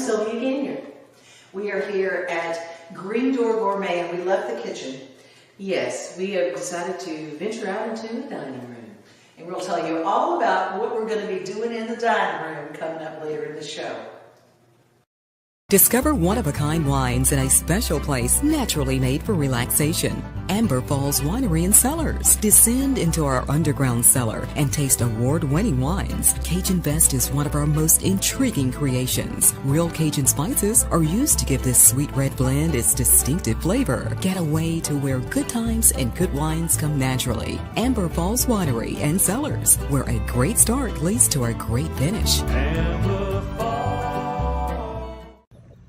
Sylvia Ganier. We are here at Green Door Gourmet and we left the kitchen. Yes, we have decided to venture out into the dining room. And we'll tell you all about what we're going to be doing in the dining room coming up later in the show. Discover one-of-a-kind wines in a special place naturally made for relaxation. Amber Falls Winery and Cellars. Descend into our underground cellar and taste award-winning wines. Cajun Best is one of our most intriguing creations. Real Cajun spices are used to give this sweet red blend its distinctive flavor. Get away to where good times and good wines come naturally. Amber Falls Winery and Cellars, where a great start leads to a great finish.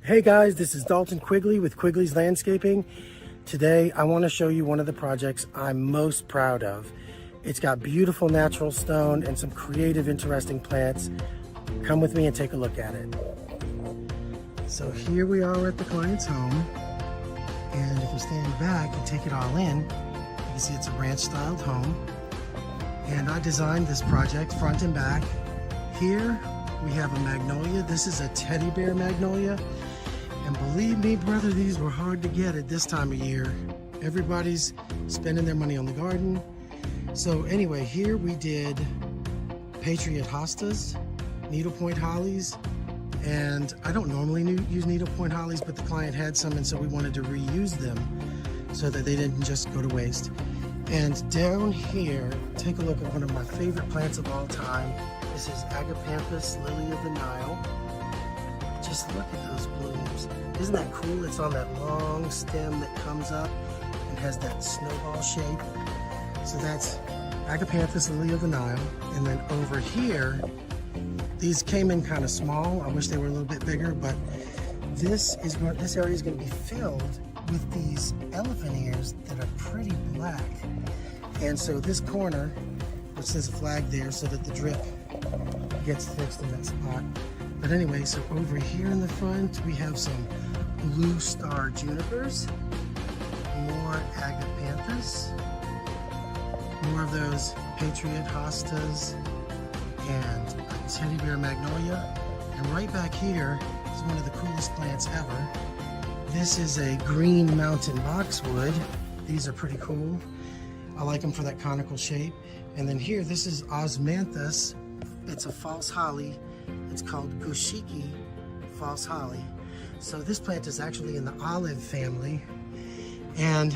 Hey guys, this is Dalton Quigley with Quigley's Landscaping. Today I want to show you one of the projects I'm most proud of. It's got beautiful natural stone and some creative, interesting plants. Come with me and take a look at it. So here we are at the client's home, and if you stand back and take it all in, you can see it's a ranch-styled home. And I designed this project front and back. Here we have a magnolia. This is a teddy bear magnolia. And believe me, brother, these were hard to get at this time of year. Everybody's spending their money on the garden. So anyway, here we did Patriot hostas, needlepoint hollies, and I don't normally use needlepoint hollies, but the client had some, and so we wanted to reuse them so that they didn't just go to waste. And down here, take a look at one of my favorite plants of all time. This is Agapanthus Lily of the Nile. Just look at those blooms. Isn't that cool? It's on that long stem that comes up and has that snowball shape. So that's Agapanthus Lily of the Nile. And then over here, these came in kind of small. I wish they were a little bit bigger, but this area is going to be filled with these elephant ears that are pretty black. And so this corner, which says flag there so that the drip gets fixed in that spot. But anyway, so over here in the front, we have some blue star junipers, more agapanthus, more of those Patriot hostas, and a teddy bear magnolia. And right back here is one of the coolest plants ever. This is a green mountain boxwood. These are pretty cool. I like them for that conical shape. And then here, this is osmanthus. It's a false holly. It's called Gushiki false holly. So this plant is actually in the olive family, and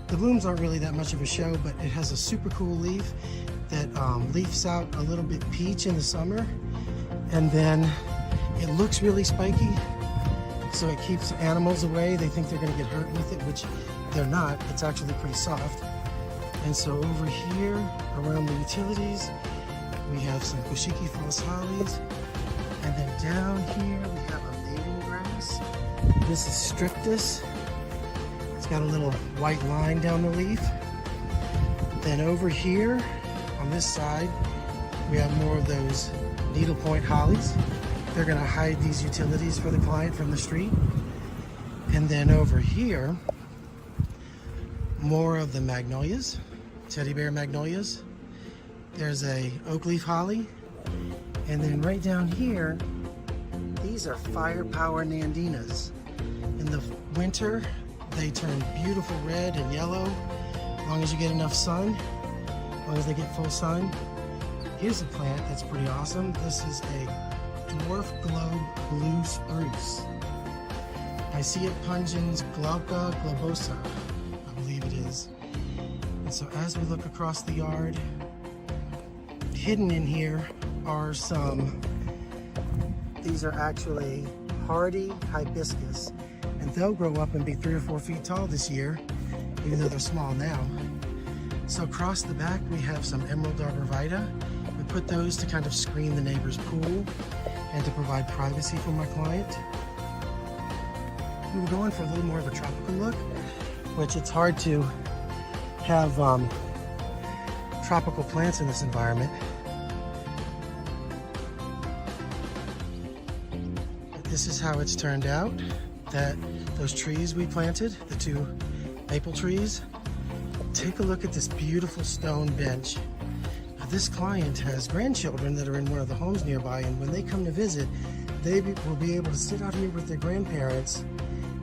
the blooms aren't really that much of a show, but it has a super cool leaf that leaves out a little bit peach in the summer, and then it looks really spiky, so it keeps animals away. They think they're going to get hurt with it, which they're not. It's actually pretty soft. And so over here around the utilities, we have some Gushiki false hollies, and then down here we have a maiden grass. This is strictus. It's got a little white line down the leaf. Then over here on this side, we have more of those needlepoint hollies. They're going to hide these utilities for the client from the street. And then over here, more of the magnolias, teddy bear magnolias. There's a oak leaf holly, and then right down here, these are firepower nandinas. In the winter, they turn beautiful red and yellow, as long as you get enough sun, as long as they get full sun. Here's a plant that's pretty awesome. This is a dwarf globe blue spruce. Picea pungens glauca globosa, I believe it is. And so as we look across the yard, hidden in here are these are actually hardy hibiscus, and they'll grow up and be 3 or 4 feet tall this year, even though they're small now. So across the back we have some emerald arborvitae. We put those to kind of screen the neighbor's pool and to provide privacy for my client. We were going for a little more of a tropical look, which it's hard to have tropical plants in this environment. But this is how it's turned out. Those trees we planted, the 2 maple trees. Take a look at this beautiful stone bench. Now, this client has grandchildren that are in one of the homes nearby, and when they come to visit, will be able to sit out here with their grandparents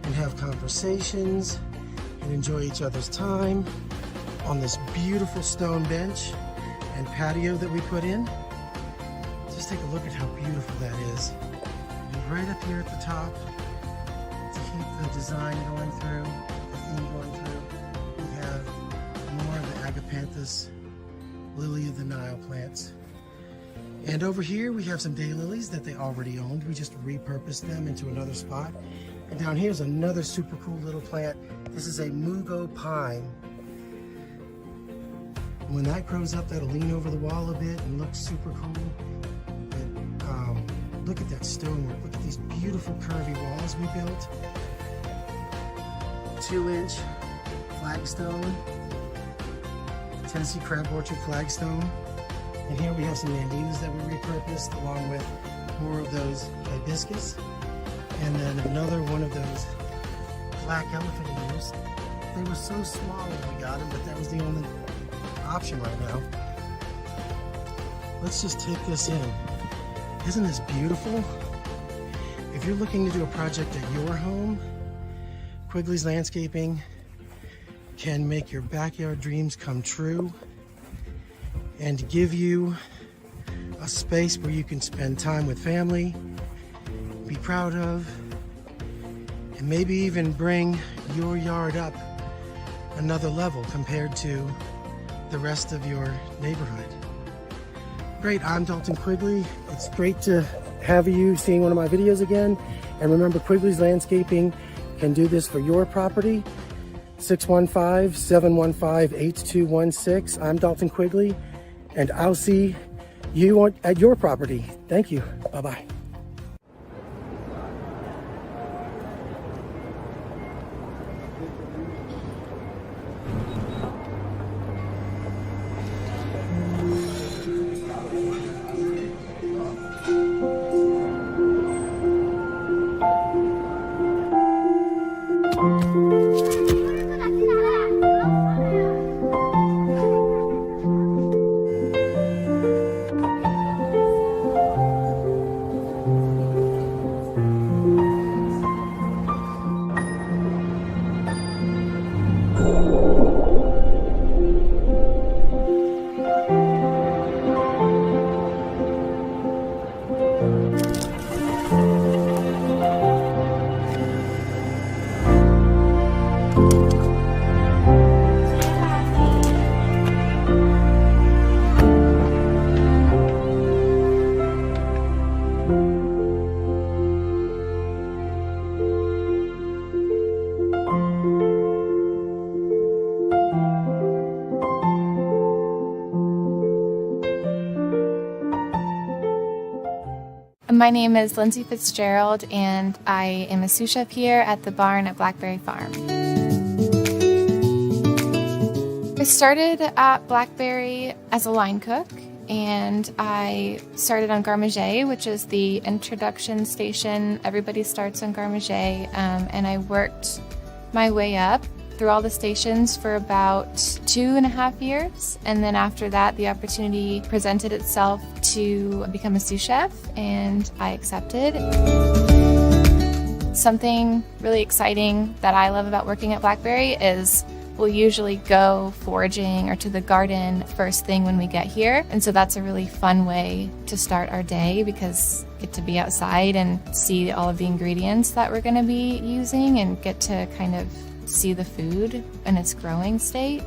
and have conversations and enjoy each other's time on this beautiful stone bench and patio that we put in. Just take a look at how beautiful that is. And right up here at the top, to keep the design going through, the theme going through, we have more of the agapanthus lily of the Nile plants. And over here we have some daylilies that they already owned. We just repurposed them into another spot. And down here's another super cool little plant. This is a mugo pine. When that grows up, that'll lean over the wall a bit and look super cool. But look at that stonework. Look at these beautiful curvy walls we built. 2-inch flagstone, Tennessee crab orchard flagstone. And here we have some mandinas that we repurposed along with more of those hibiscus. And then another one of those black elephant ears. They were so small when we got them, but that was the only option right now. Let's just take this in. Isn't this beautiful? If you're looking to do a project at your home, Quigley's Landscaping can make your backyard dreams come true and give you a space where you can spend time with family, be proud of, and maybe even bring your yard up another level compared to the rest of your neighborhood. Great, I'm Dalton Quigley. It's great to have you seeing one of my videos again. And remember, Quigley's Landscaping can do this for your property. 615-715-8216. I'm Dalton Quigley, and I'll see you at your property. Thank you. Bye-bye. My name is Lindsay Fitzgerald, and I am a sous chef here at the barn at Blackberry Farm. I started at Blackberry as a line cook, and I started on Garde Manger, which is the introduction station. Everybody starts on Garde Manger, and I worked my way up through all the stations for about 2.5 years. And then after that, the opportunity presented itself to become a sous chef, and I accepted. Something really exciting that I love about working at Blackberry is we'll usually go foraging or to the garden first thing when we get here. And so that's a really fun way to start our day, because we get to be outside and see all of the ingredients that we're gonna be using and get to kind of see the food in its growing state.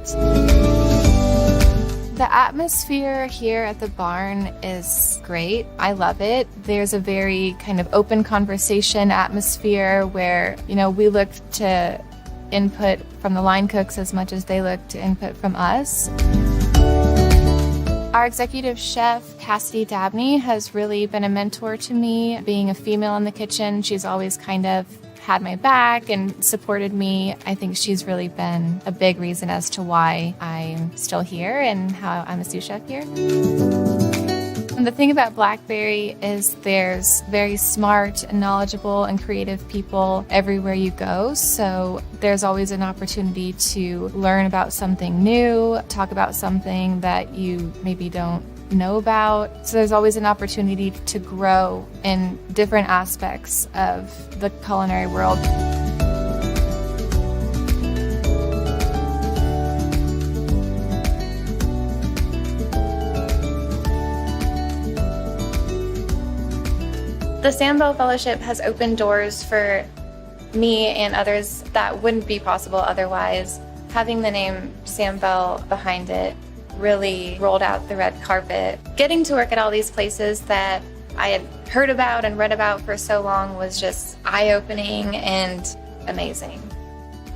The atmosphere here at the barn is great. I love it. There's a very kind of open conversation atmosphere where, we look to input from the line cooks as much as they look to input from us. Our executive chef, Cassidy Dabney, has really been a mentor to me. Being a female in the kitchen, she's always kind of had my back and supported me. I think she's really been a big reason as to why I'm still here and how I'm a sous chef here. And the thing about Blackberry is there's very smart and knowledgeable and creative people everywhere you go. So there's always an opportunity to learn about something new, talk about something that you maybe don't know about. So there's always an opportunity to grow in different aspects of the culinary world. The Sandbell Fellowship has opened doors for me and others that wouldn't be possible otherwise. Having the name Sandbell behind it really rolled out the red carpet. Getting to work at all these places that I had heard about and read about for so long was just eye-opening and amazing.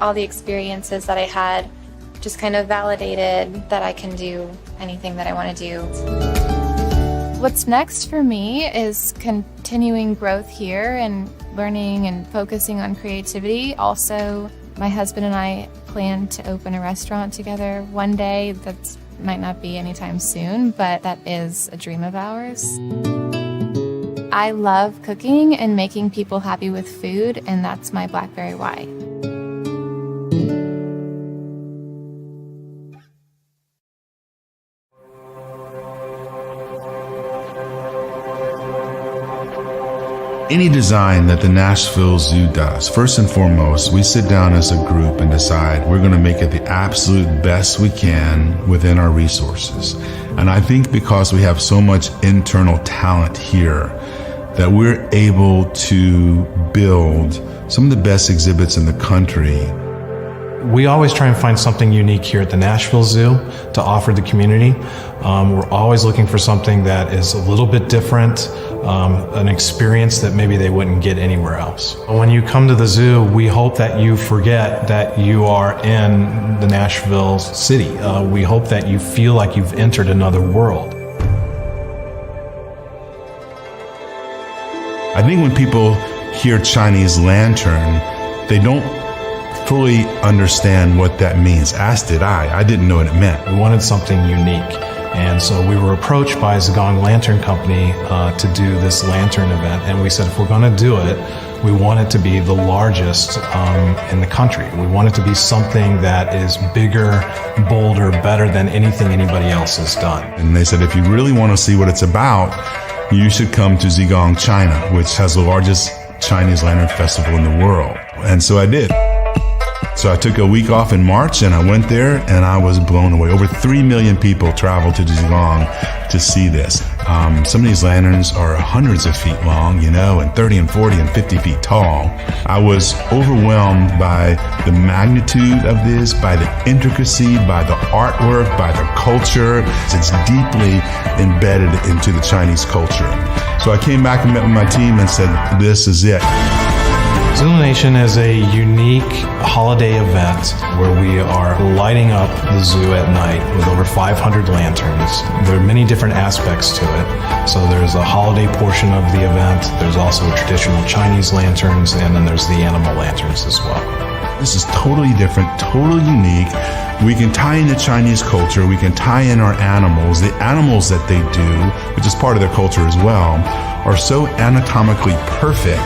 All the experiences that I had just kind of validated that I can do anything that I want to do. What's next for me is continuing growth here and learning and focusing on creativity. Also, my husband and I plan to open a restaurant together one day. That might not be anytime soon, but that is a dream of ours. I love cooking and making people happy with food, and that's my Blackberry why. Any design that the Nashville Zoo does, first and foremost, we sit down as a group and decide we're going to make it the absolute best we can within our resources. And I think because we have so much internal talent here, that we're able to build some of the best exhibits in the country. We always try and find something unique here at the Nashville Zoo to offer the community. We're always looking for something that is a little bit different, an experience that maybe they wouldn't get anywhere else. When you come to the zoo, we hope that you forget that you are in the Nashville city. We hope that you feel like you've entered another world. I think when people hear Chinese lantern, they don't fully understand what that means. As did I. I didn't know what it meant. We wanted something unique. And so we were approached by Zigong Lantern Company to do this lantern event. And we said, if we're going to do it, we want it to be the largest in the country. We want it to be something that is bigger, bolder, better than anything anybody else has done. And they said, if you really want to see what it's about, you should come to Zigong, China, which has the largest Chinese lantern festival in the world. And so I did. So I took a week off in March and I went there and I was blown away. Over 3 million people traveled to Zigong to see this. Some of these lanterns are hundreds of feet long, and 30 and 40 and 50 feet tall. I was overwhelmed by the magnitude of this, by the intricacy, by the artwork, by the culture. It's deeply embedded into the Chinese culture. So I came back and met with my team and said, this is it. Zoolumination is a unique holiday event where we are lighting up the zoo at night with over 500 lanterns. There are many different aspects to it. So there's a holiday portion of the event, there's also traditional Chinese lanterns, and then there's the animal lanterns as well. This is totally different, totally unique. We can tie in the Chinese culture, we can tie in our animals. The animals that they do, which is part of their culture as well, are so anatomically perfect.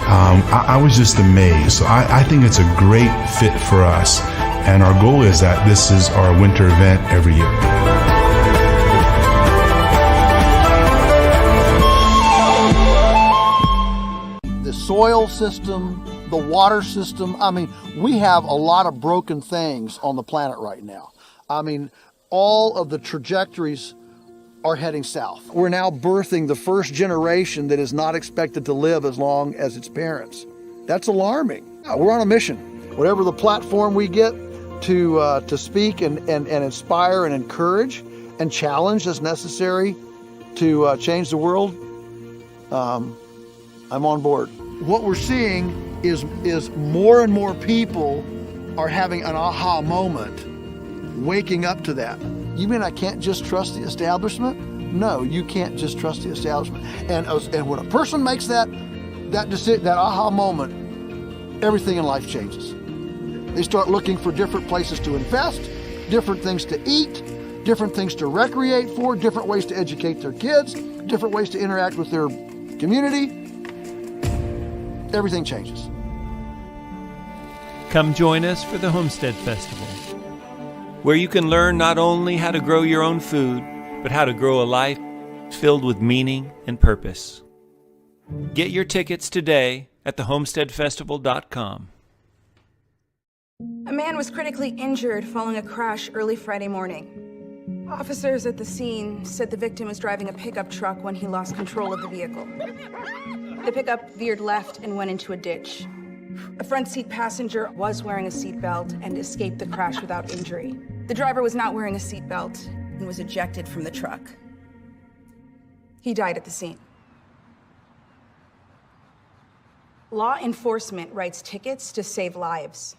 I was just amazed. So I think it's a great fit for us. And our goal is that this is our winter event every year. The soil system, the water system. We have a lot of broken things on the planet right now. All of the trajectories are heading south. We're now birthing the first generation that is not expected to live as long as its parents. That's alarming. We're on a mission. Whatever the platform we get to speak and inspire and encourage and challenge as necessary to change the world, I'm on board. What we're seeing is more and more people are having an aha moment, waking up to that. You mean I can't just trust the establishment? No, you can't just trust the establishment. And when a person makes that decision, that aha moment, everything in life changes. They start looking for different places to invest, different things to eat, different things to recreate for, different ways to educate their kids, different ways to interact with their community. Everything changes. Come join us for the Homestead Festival, where you can learn not only how to grow your own food, but how to grow a life filled with meaning and purpose. Get your tickets today at thehomesteadfestival.com. A man was critically injured following a crash early Friday morning. Officers at the scene said the victim was driving a pickup truck when he lost control of the vehicle. The pickup veered left and went into a ditch. A front seat passenger was wearing a seatbelt and escaped the crash without injury. The driver was not wearing a seatbelt and was ejected from the truck. He died at the scene. Law enforcement writes tickets to save lives.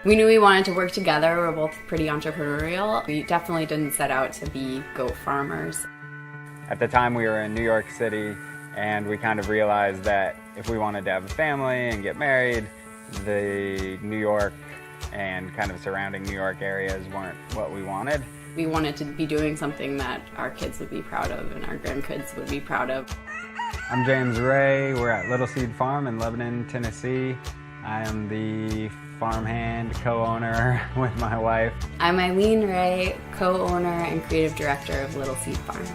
We knew we wanted to work together. We're both pretty entrepreneurial. We definitely didn't set out to be goat farmers. At the time we were in New York City, and we kind of realized that if we wanted to have a family and get married, the New York and kind of surrounding New York areas weren't what we wanted. We wanted to be doing something that our kids would be proud of and our grandkids would be proud of. I'm James Ray. We're at Little Seed Farm in Lebanon, Tennessee. I am the farmhand co-owner with my wife. I'm Eileen Ray, co-owner and creative director of Little Seed Farm.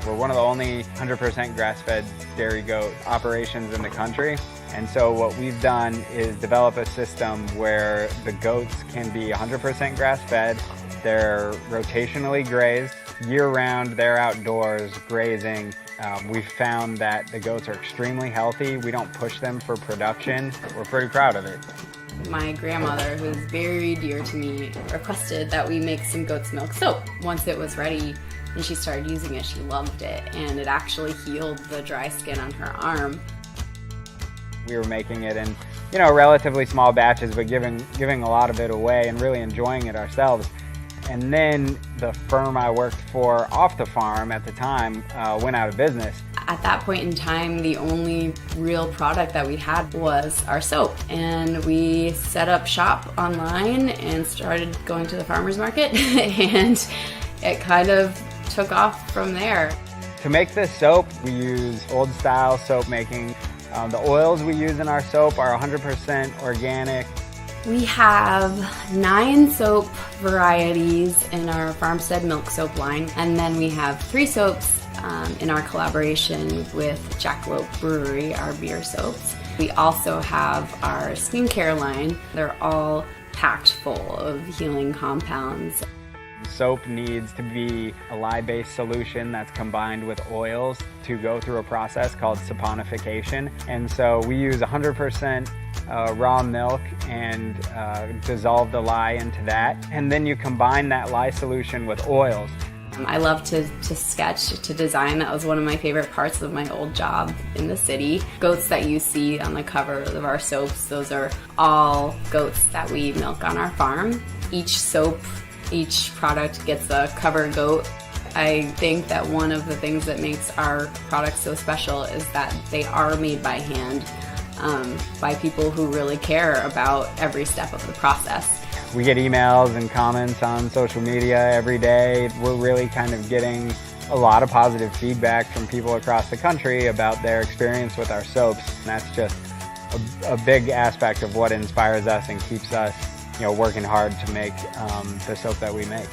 We're one of the only 100% grass-fed dairy goat operations in the country. And so what we've done is develop a system where the goats can be 100% grass-fed. They're rotationally grazed. Year-round, they're outdoors grazing. We've found that the goats are extremely healthy. We don't push them for production. We're pretty proud of it. My grandmother, who's very dear to me, requested that we make some goat's milk soap. Once it was ready and she started using it, she loved it, and it actually healed the dry skin on her arm. We were making it in, relatively small batches, but giving a lot of it away and really enjoying it ourselves. And then the firm I worked for off the farm at the time went out of business. At that point in time, the only real product that we had was our soap. And we set up shop online and started going to the farmer's market and it kind of took off from there. To make this soap, we use old style soap making. The oils we use in our soap are 100% organic. We have 9 soap varieties in our Farmstead Milk Soap line, and then we have 3 soaps in our collaboration with Jackalope Brewery, our beer soaps. We also have our skincare line. They're all packed full of healing compounds. Soap needs to be a lye-based solution that's combined with oils to go through a process called saponification. And so we use 100% raw milk and dissolve the lye into that. And then you combine that lye solution with oils. I love to sketch, to design. That was one of my favorite parts of my old job in the city. Goats that you see on the cover of our soaps, those are all goats that we milk on our farm. Each soap, each product gets a cover goat. I think that one of the things that makes our products so special is that they are made by hand by people who really care about every step of the process. We get emails and comments on social media every day. We're really kind of getting a lot of positive feedback from people across the country about their experience with our soaps. And that's just a big aspect of what inspires us and keeps us working hard to make the soap that we make.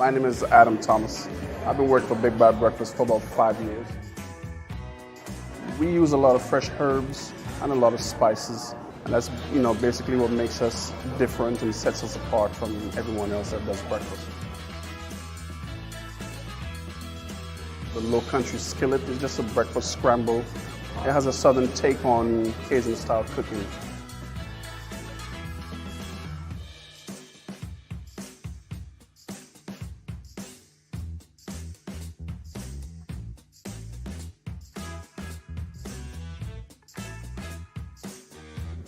My name is Adam Thomas. I've been working for Big Bad Breakfast for about 5 years. We use a lot of fresh herbs and a lot of spices, and that's basically what makes us different and sets us apart from everyone else that does breakfast. The Low Country skillet is just a breakfast scramble. It has a southern take on Cajun style cooking.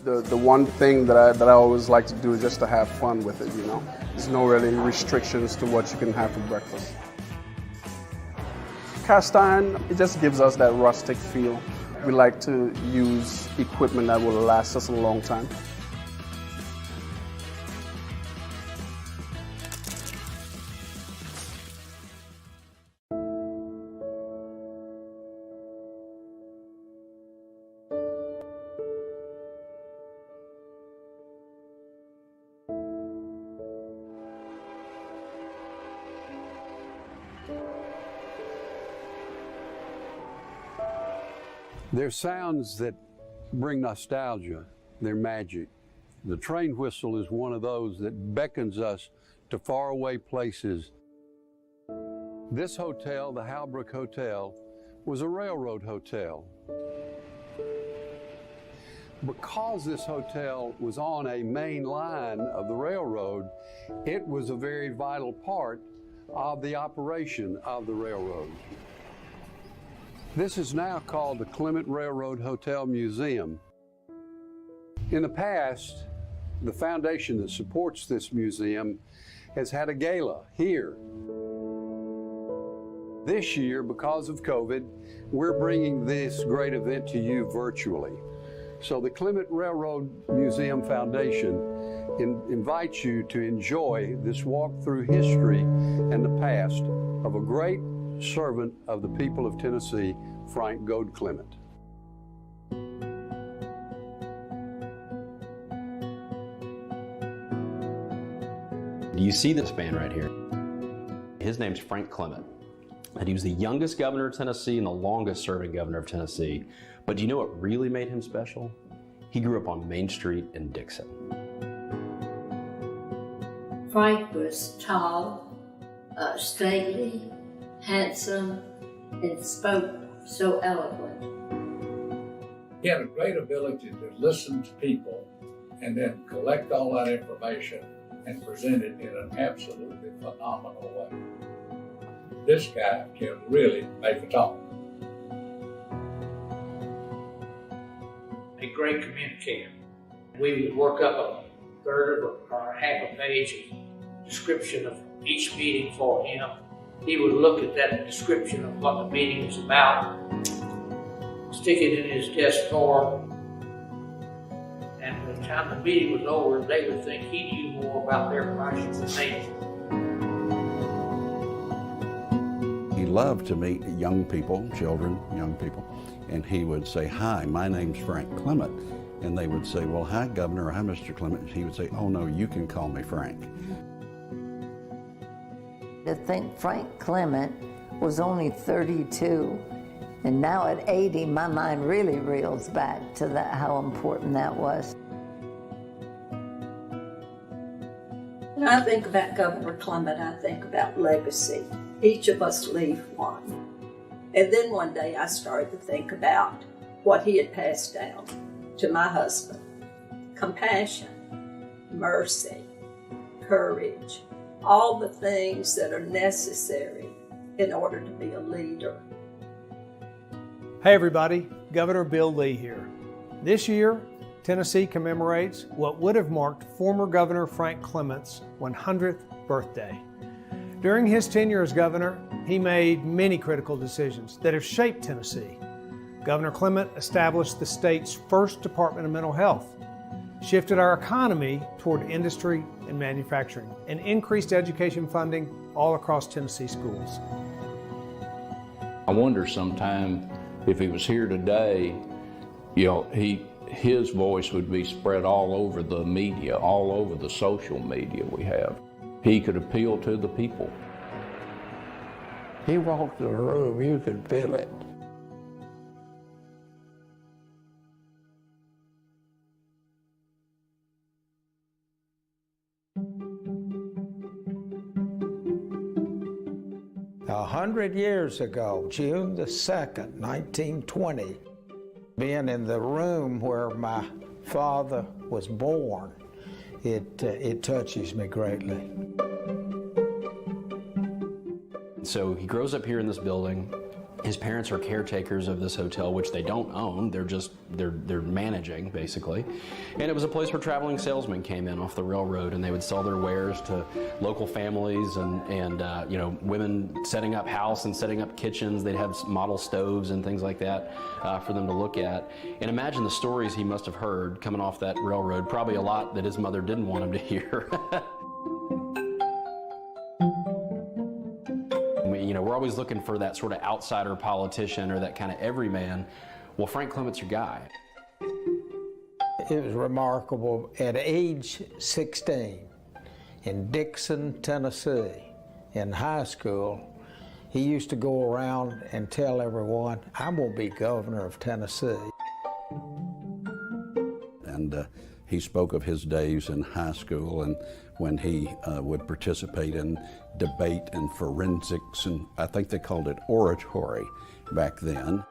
The one thing that I always like to do is just to have fun with it, There's no really restrictions to what you can have for breakfast. Cast iron, it just gives us that rustic feel. We like to use equipment that will last us a long time. They're sounds that bring nostalgia. They're magic. The train whistle is one of those that beckons us to faraway places. This hotel, the Halbrook Hotel, was a railroad hotel. Because this hotel was on a main line of the railroad, it was a very vital part of the operation of the railroad. This is now called the Clement Railroad Hotel Museum. In the past, the foundation that supports this museum has had a gala here. This year, because of COVID, we're bringing this great event to you virtually. So the Clement Railroad Museum Foundation invites you to enjoy this walk through history and the past of a great servant of the people of Tennessee, Frank Gold Clement. Do you see this man right here? His name's Frank Clement, and he was the youngest governor of Tennessee and the longest serving governor of Tennessee. But do you know what really made him special? He grew up on Main Street in Dickson. Frank was tall, stately, handsome, and spoke so eloquent. He had a great ability to listen to people and then collect all that information and present it in an absolutely phenomenal way. This guy can really make a talk. A great communicator. We would work up a third or half a page of description of each meeting for him. He would look at that description of what the meeting was about, stick it in his desk drawer, and by the time the meeting was over, they would think he knew more about their project than they did. He loved to meet young people, children, young people, and he would say, "Hi, my name's Frank Clement." And they would say, "Well, hi, Governor," or "Hi, Mr. Clement." He would say, "Oh, no, you can call me Frank." To think Frank Clement was only 32, and now at 80, my mind really reels back to that, how important that was. When I think about Governor Clement, I think about legacy. Each of us leave one. And then one day I started to think about what he had passed down to my husband. Compassion, mercy, courage, all the things that are necessary in order to be a leader. Hey everybody, Governor Bill Lee here. This year, Tennessee commemorates what would have marked former Governor Frank Clement's 100th birthday. During his tenure as governor, he made many critical decisions that have shaped Tennessee. Governor Clement established the state's first Department of Mental Health, shifted our economy toward industry and manufacturing, and increased education funding all across Tennessee schools. I wonder sometime if he was here today, his voice would be spread all over the media, all over the social media we have. He could appeal to the people. He walked in the room, you could feel it. A 100 years ago, June the 2nd, 1920, being in the room where my father was born, it touches me greatly. So he grows up here in this building. His parents are caretakers of this hotel, which they don't own. They're managing, basically. And it was a place where traveling salesmen came in off the railroad, and they would sell their wares to local families and you know, women setting up house and setting up kitchens. They'd have model stoves and things like that for them to look at. And imagine the stories he must have heard coming off that railroad. Probably a lot that his mother didn't want him to hear. You know, we're always looking for that sort of outsider politician or that kind of everyman. Well, Frank Clement's your guy. It was remarkable. At age 16, in Dickson, Tennessee, in high school, he used to go around and tell everyone, I'm going to be governor of Tennessee. And he spoke of his days in high school and when he would participate in debate and forensics, and I think they called it oratory back then.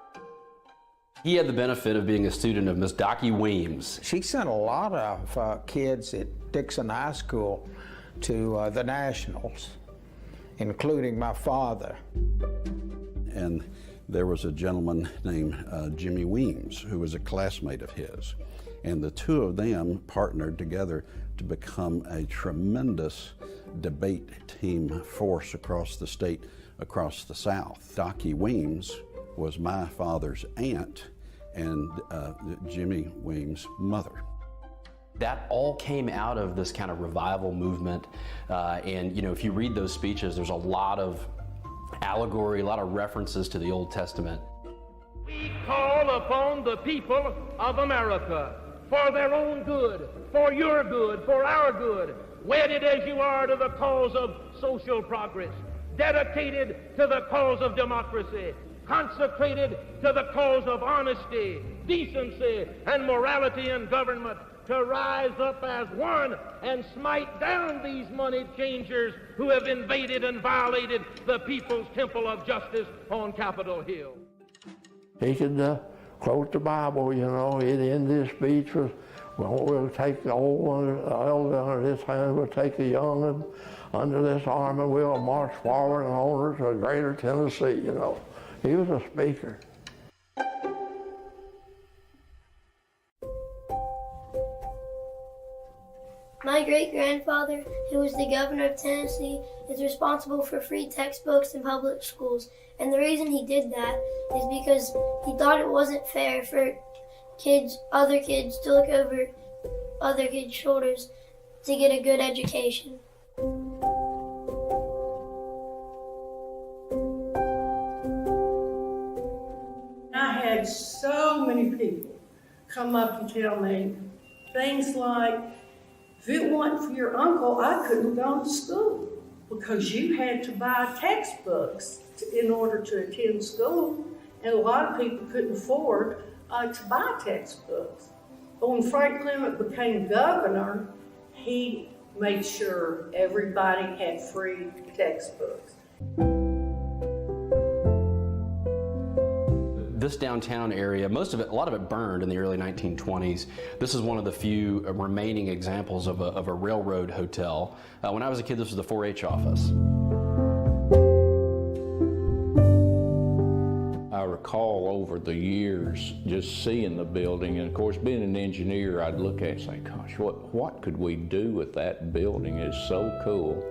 He had the benefit of being a student of Miss Docky Weems. She sent a lot of kids at Dickson High School to the Nationals, including my father. And there was a gentleman named Jimmy Weems, who was a classmate of his. And the two of them partnered together to become a tremendous debate team force across the state, across the South. Docky Weems was my father's aunt and Jimmy Weems' mother. That all came out of this kind of revival movement. And, you know, if you read those speeches, there's a lot of allegory, a lot of references to the Old Testament. We call upon the people of America for their own good, for your good, for our good, wedded as you are to the cause of social progress, dedicated to the cause of democracy, consecrated to the cause of honesty, decency, and morality in government, to rise up as one and smite down these money changers who have invaded and violated the People's Temple of Justice on Capitol Hill. He could quote the Bible, you know. He'd end his speech with, well, we'll take the old one, the elder under this hand, we'll take the young and under this arm, and we'll march forward and on to a greater Tennessee, you know. He was a speaker. My great-grandfather, who was the governor of Tennessee, is responsible for free textbooks in public schools. And the reason he did that is because he thought it wasn't fair for other kids to look over other kids' shoulders to get a good education. I had so many people come up and tell me things like, if it wasn't for your uncle, I couldn't go to school because you had to buy textbooks in order to attend school, and a lot of people couldn't afford to buy textbooks. But when Frank Clement became governor, he made sure everybody had free textbooks. This downtown area, a lot of it burned in the early 1920s. This is one of the few remaining examples of a railroad hotel. When I was a kid, this was the 4-H office. I recall over the years just seeing the building, and of course being an engineer, I'd look at it and say, gosh, what could we do with that building? It's so cool.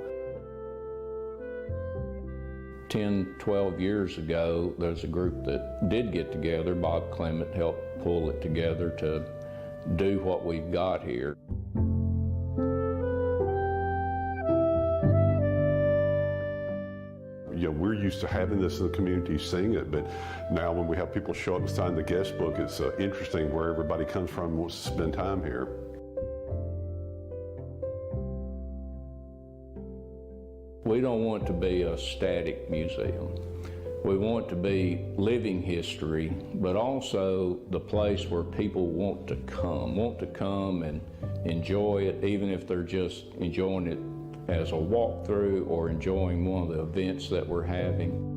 10, 12 years ago, there's a group that did get together. Bob Clement helped pull it together to do what we've got here. You know, we're used to having this in the community, seeing it, but now when we have people show up and sign the guest book, it's interesting where everybody comes from and wants to spend time here. We don't want it to be a static museum. We want it to be living history, but also the place where people want to come and enjoy it, even if they're just enjoying it as a walkthrough or enjoying one of the events that we're having.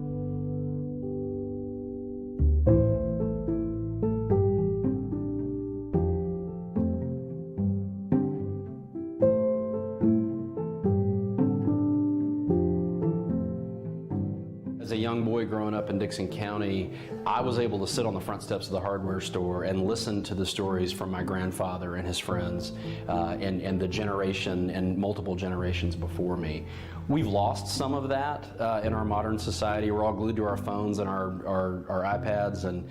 As a young boy growing up in Dickson County, I was able to sit on the front steps of the hardware store and listen to the stories from my grandfather and his friends and the generation and multiple generations before me. We've lost some of that in our modern society. We're all glued to our phones and our iPads, and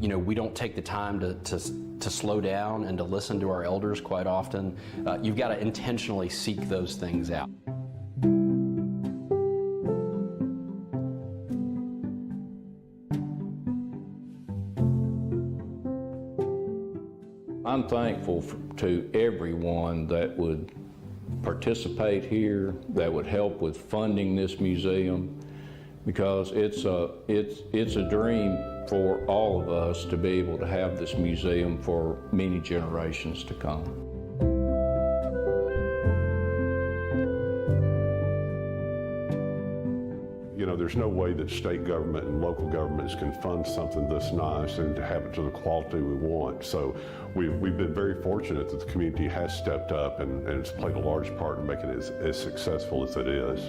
you know, we don't take the time to slow down and to listen to our elders quite often. You've got to intentionally seek those things out. I'm thankful to everyone that would participate here, that would help with funding this museum, because it's a dream for all of us to be able to have this museum for many generations to come. You know, there's no way that state government and local governments can fund something this nice and to have it to the quality we want. So we've been very fortunate that the community has stepped up and it's played a large part in making it as successful as it is.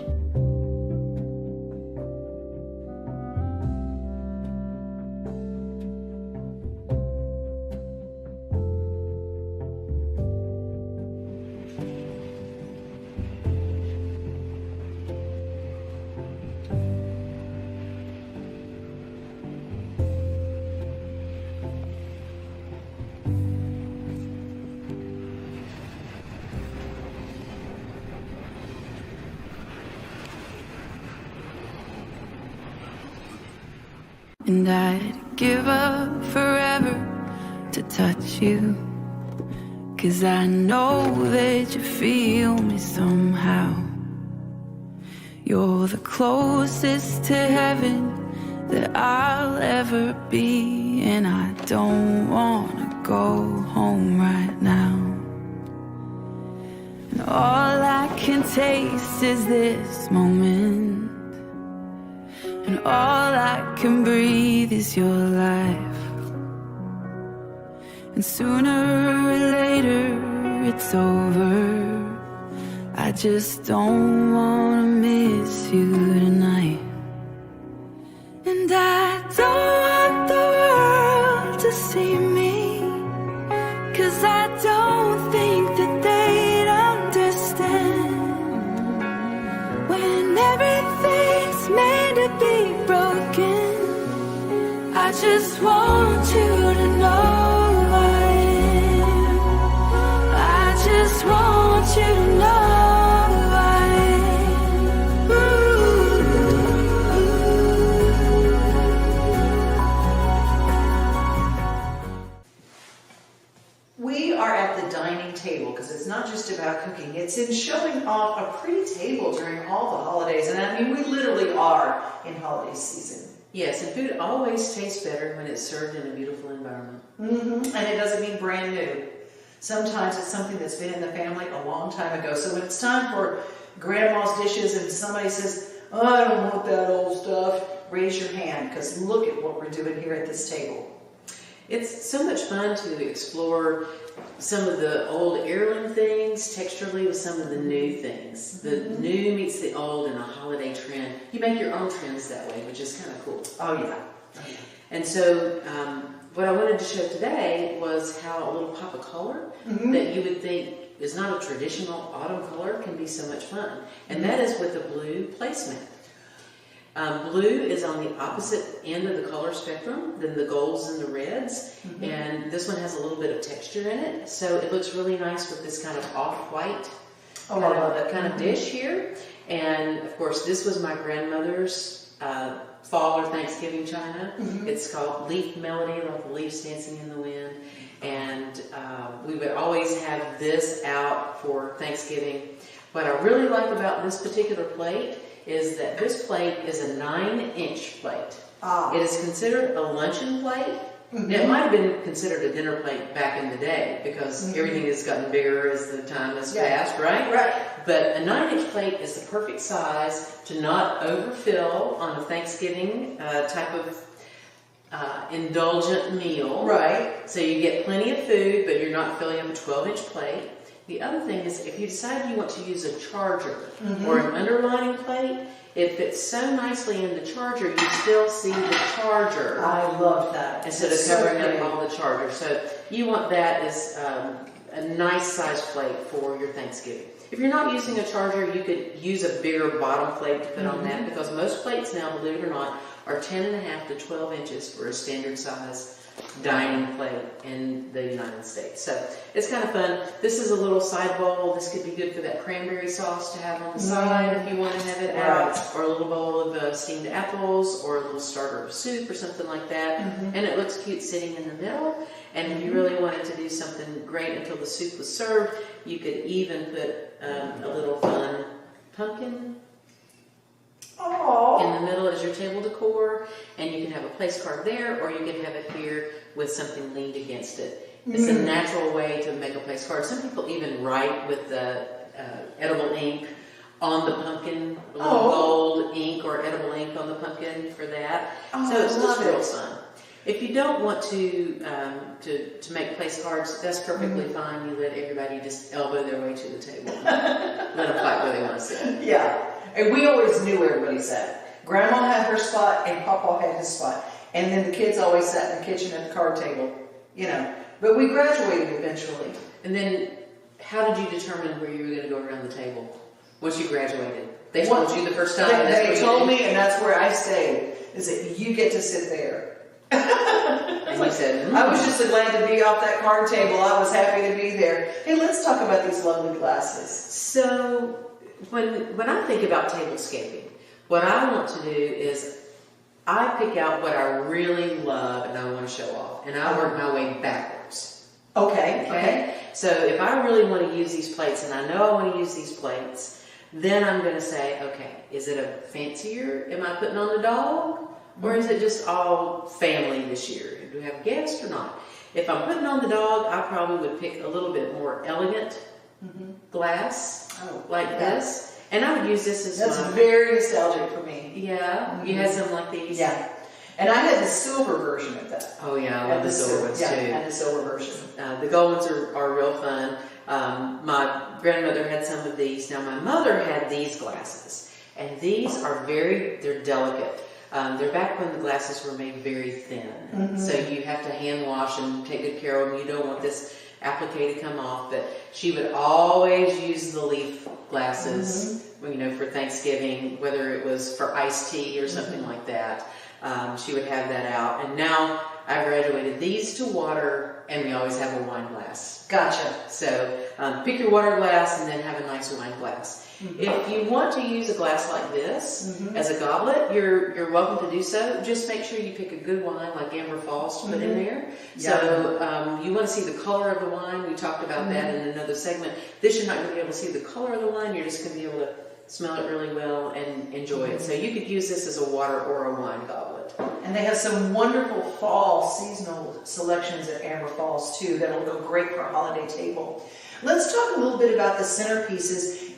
And I'd give up forever to touch you, 'cause I know that you feel me somehow. You're the closest to heaven that I'll ever be, and I don't wanna go home right now. And all I can taste is this moment, and all I can breathe is your life. And sooner or later it's over. I just don't wanna miss you tonight. And I don't want the world to see me, 'cause I don't think that they'd understand when everything's made to be broken. I just want you to know I am. I just want you to know I am. We are at the dining table because it's not just about cooking, it's in showing off a pretty table during all the holidays. And I mean, we literally are in holiday season. Yes, and food always tastes better when it's served in a beautiful environment. Mm-hmm. And it doesn't mean brand new. Sometimes it's something that's been in the family a long time ago. So when it's time for grandma's dishes and somebody says, oh, I don't want that old stuff, raise your hand, because look at what we're doing here at this table. It's so much fun to explore some of the old heirloom things texturally with some of the new things. The new meets the old in a holiday trend. You make your own trends that way, which is kind of cool. Oh yeah. And so what I wanted to show today was how a little pop of color that you would think is not a traditional autumn color can be so much fun. And that is with the blue placemat. Blue is on the opposite end of the color spectrum than the golds and the reds, and this one has a little bit of texture in it, so it looks really nice with this kind of off-white kind of dish here. And of course, this was my grandmother's fall or Thanksgiving china. It's called Leaf Melody, like the leaves dancing in the wind, and we would always have this out for Thanksgiving. What I really like about this particular plate is that this plate is a 9-inch plate. It is considered a luncheon plate. It might have been considered a dinner plate back in the day because everything has gotten bigger as the time has passed, right? Right. But a 9-inch plate is the perfect size to not overfill on a Thanksgiving type of indulgent meal. Right. So you get plenty of food, but you're not filling up a 12-inch plate. The other thing is if you decide you want to use a charger or an underlining plate, it fits so nicely in the charger, you still see the charger. I love that. Instead of covering up all the charger. So you want that as a nice size plate for your Thanksgiving. If you're not using a charger, you could use a bigger bottom plate to put on that because most plates now, believe it or not, are 10.5 to 12 inches for a standard size dining plate in the United States. So it's kind of fun. This is a little side bowl. This could be good for that cranberry sauce to have on the side if you want to have it out, or a little bowl of steamed apples, or a little starter of soup or something like that. And it looks cute sitting in the middle. And if you really wanted to do something great until the soup was served, you could even put a little fun pumpkin in the middle as your table decor, and you can have a place card there, or you can have it here with something leaned against it. It's a natural way to make a place card. Some people even write with the edible ink on the pumpkin, a little gold ink or edible ink on the pumpkin for that. So it's just real fun. If you don't want to make place cards, that's perfectly fine. You let everybody just elbow their way to the table. Let them fight where they want to sit. Yeah. And we always knew where everybody sat. Grandma had her spot and Papa had his spot. And then the kids always sat in the kitchen at the card table, you know. But we graduated eventually. And then how did you determine where you were going to go around the table once you graduated? They told you the first time? They told me, and that's where I stayed, is that you get to sit there. And you said, I was just so glad to be off that card table. I was happy to be there. Hey, let's talk about these lovely glasses. So when I think about tablescaping, what I want to do is I pick out what I really love and I want to show off, and I work my way backwards. Okay. So if I really want to use these plates, and I know I want to use these plates, then I'm going to say, okay, is it a fancier? Am I putting on the dog? Or is it just all family this year? Do we have guests or not? If I'm putting on the dog, I probably would pick a little bit more elegant glass like this. And I would use this as That's very nostalgic for me. Yeah, you had some like these? Yeah. And I had the silver version of that. Oh yeah, I love the silver ones too. Yeah, I had the silver version. The gold ones are real fun. My grandmother had some of these. Now my mother had these glasses. And these are they're delicate. They're back when the glasses were made very thin. So you have to hand wash and take good care of them. You don't want this applique to come off. But she would always use the leaf glasses, you know, for Thanksgiving, whether it was for iced tea or something like that. She would have that out. And now I graduated these to water, and we always have a wine glass. Gotcha. So pick your water glass and then have a nice wine glass. If you want to use a glass like this as a goblet, you're welcome to do so. Just make sure you pick a good wine like Amber Falls to put in there. So you want to see the color of the wine. We talked about that in another segment. This you're not going to be able to see the color of the wine. You're just going to be able to smell it really well and enjoy it. So you could use this as a water or a wine goblet. And they have some wonderful fall seasonal selections at Amber Falls too that'll go great for a holiday table. Let's talk a little bit about the centerpieces.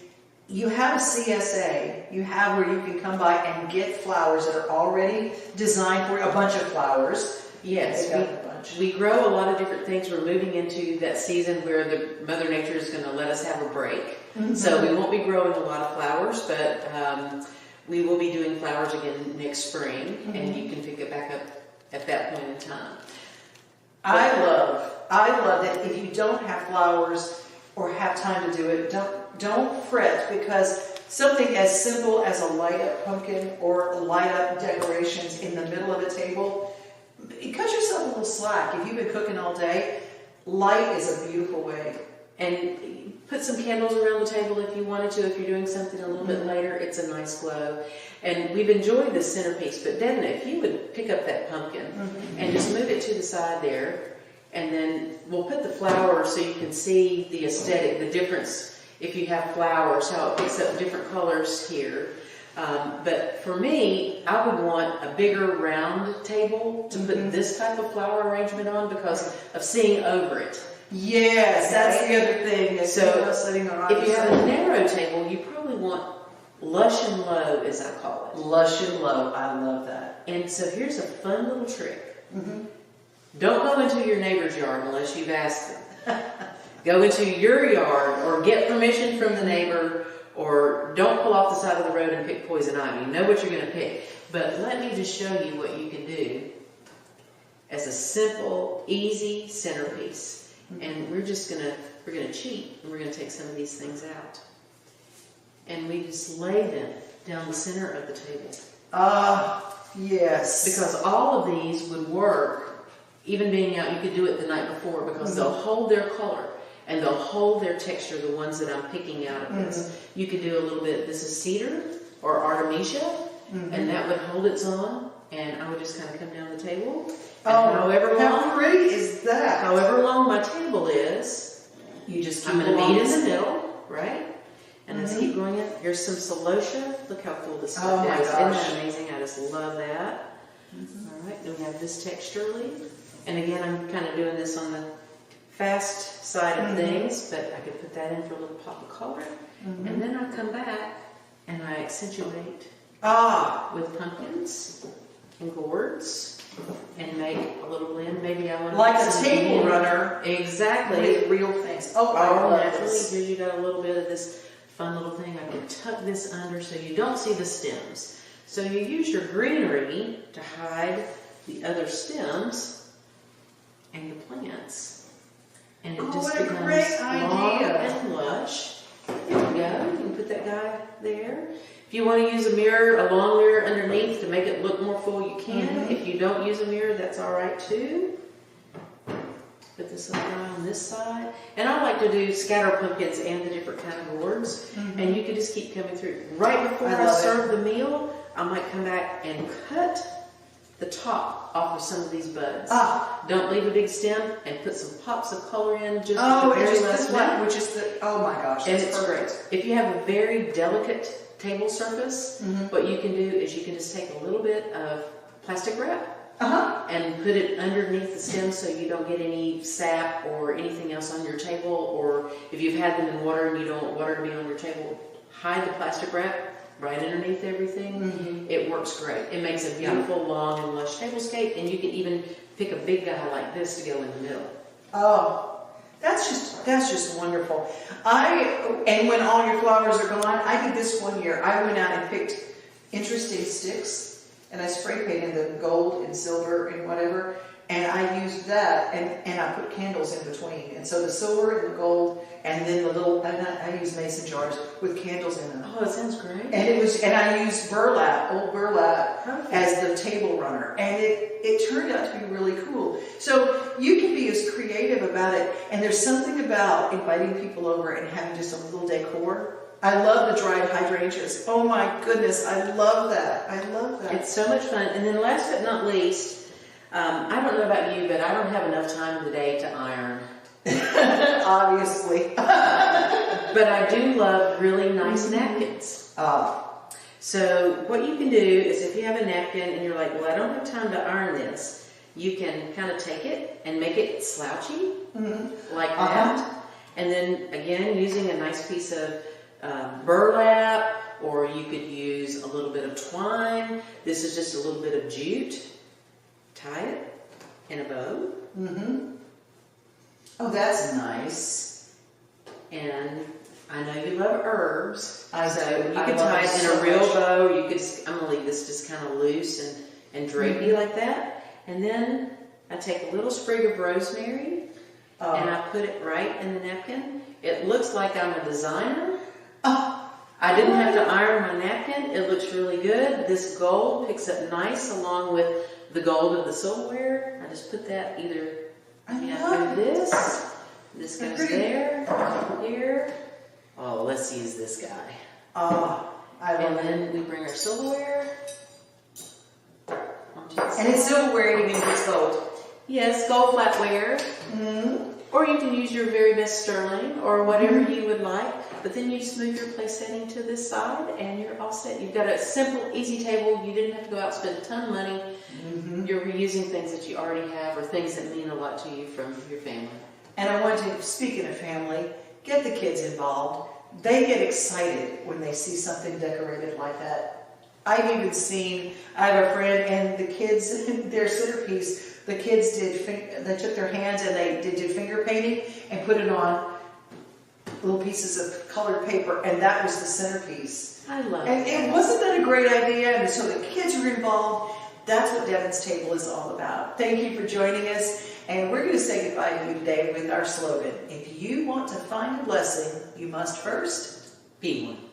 You have a CSA, you have where you can come by and get flowers that are already designed for a bunch of flowers. Yes, we grow a lot of different things. We're moving into that season where the Mother Nature is going to let us have a break. So we won't be growing a lot of flowers, but we will be doing flowers again next spring, and you can pick it back up at that point in time. I love that if you don't have flowers or have time to do it, don't fret, because something as simple as a light up pumpkin or light up decorations in the middle of a table, cut yourself a little slack. If you've been cooking all day, light is a beautiful way. And put some candles around the table if you wanted to. If you're doing something a little bit later, it's a nice glow. And we've enjoyed this centerpiece, but Devon, if you would pick up that pumpkin and just move it to the side there, and then we'll put the flowers so you can see the aesthetic, the difference if you have flowers, how it picks up different colors here. But for me, I would want a bigger round table to put this type of flower arrangement on because of seeing over it. Yes, that's the other thing. So if you have a narrow table, you probably want lush and low, as I call it. Lush and low, I love that. And so here's a fun little trick. Don't go into your neighbor's yard unless you've asked them. Go into your yard or get permission from the neighbor, or don't pull off the side of the road and pick poison ivy. You know what you're going to pick. But let me just show you what you can do as a simple, easy centerpiece. And we're going to cheat, and we're going to take some of these things out. And we just lay them down the center of the table. Yes. Because all of these would work, even being out, you could do it the night before, because they'll hold their color and they'll hold their texture, the ones that I'm picking out of this. You could do a little bit, this is cedar or artemisia, and that would hold its own, and I would just kind of come down the table. And how pretty is that? However long my table is, you just keep I'm going to along meet in the the middle, right? And let's keep going in. Here's some celosia. Look how cool this stuff Oh my is. gosh. Isn't that amazing? I just love that. All right, then we have this texturally. And again, I'm kind of doing this on the fast side of things, but I could put that in for a little pop of color. And then I come back and I accentuate with pumpkins and gourds and make a little blend. Maybe I want to like put a some table in. runner. Exactly. With real things. I love naturally, this. because you got a little bit of this fun little thing. I can tuck this under so you don't see the stems. So you use your greenery to hide the other stems and your plants. And it just what a becomes great long idea. and lush. There we go. You can put that guy there. If you want to use a mirror, a long mirror underneath to make it look more full, you can. If you don't use a mirror, that's all right too. Put this little guy on this side. And I like to do scatter pumpkins and the different kind of gourds. And you can just keep coming through. Right before I serve the meal, I might come back and cut the top off of some of these buds. Don't leave a big stem, and put some pops of color in just at the very last minute. Which is oh my gosh, And that's it's perfect. If you have a very delicate table surface, what you can do is you can just take a little bit of plastic wrap and put it underneath the stem so you don't get any sap or anything else on your table, or if you've had them in water and you don't want water to be on your table, hide the plastic wrap right underneath everything. It works great. It makes a beautiful, long and lush tablescape, and you can even pick a big guy like this to go in the middle. Oh, that's just wonderful. And when all your flowers are gone, I did this one year. I went out and picked interesting sticks, and I spray painted them gold and silver and whatever, and I used that, and I put candles in between. And so the silver and the gold, and then the little, and I used mason jars with candles in them. Oh, it sounds great. And I used burlap, old burlap, as the table runner, and it turned out to be really cool. So you can be as creative about it, and there's something about inviting people over and having just a little decor. I love the dried hydrangeas. Oh my goodness, I love that. I love that. It's so much fun. And then last but not least, I don't know about you, but I don't have enough time in the day to iron. Obviously. But I do love really nice napkins. So what you can do is, if you have a napkin and you're like, well, I don't have time to iron this, you can kind of take it and make it slouchy, like that. And then again, using a nice piece of burlap, or you could use a little bit of twine. This is just a little bit of jute. Tie it in a bow. Oh, that's nice. And I know you love herbs. I so do. you I could love tie it it in so a real much. bow. You could just, I'm gonna leave this just kind of loose and drapey like that. And then I take a little sprig of rosemary and I put it right in the napkin. It looks like I'm a designer. I didn't have to iron my napkin. It looks really good. This gold picks up nice along with the gold of the silverware. I just put that either through this. This goes there, here. Oh, let's use this guy. And then we bring our silverware. And it's silverware, even if it's gold. Yes, gold flatware. Or you can use your very best sterling or whatever you would like. But then you just move your place setting to this side and you're all set. You've got a simple, easy table. You didn't have to go out and spend a ton of money. You're reusing things that you already have or things that mean a lot to you from your family. And I want to, speaking of family, get the kids involved. They get excited when they see something decorated like that. I've even seen, I have a friend and the kids, their centerpiece, the kids they took their hands and they did finger painting and put it on little pieces of colored paper, and that was the centerpiece. I love and that. And wasn't that a great idea? And so the kids were involved. That's what Devon's Table is all about. Thank you for joining us. And we're going to say goodbye to you today with our slogan. If you want to find a blessing, you must first be one.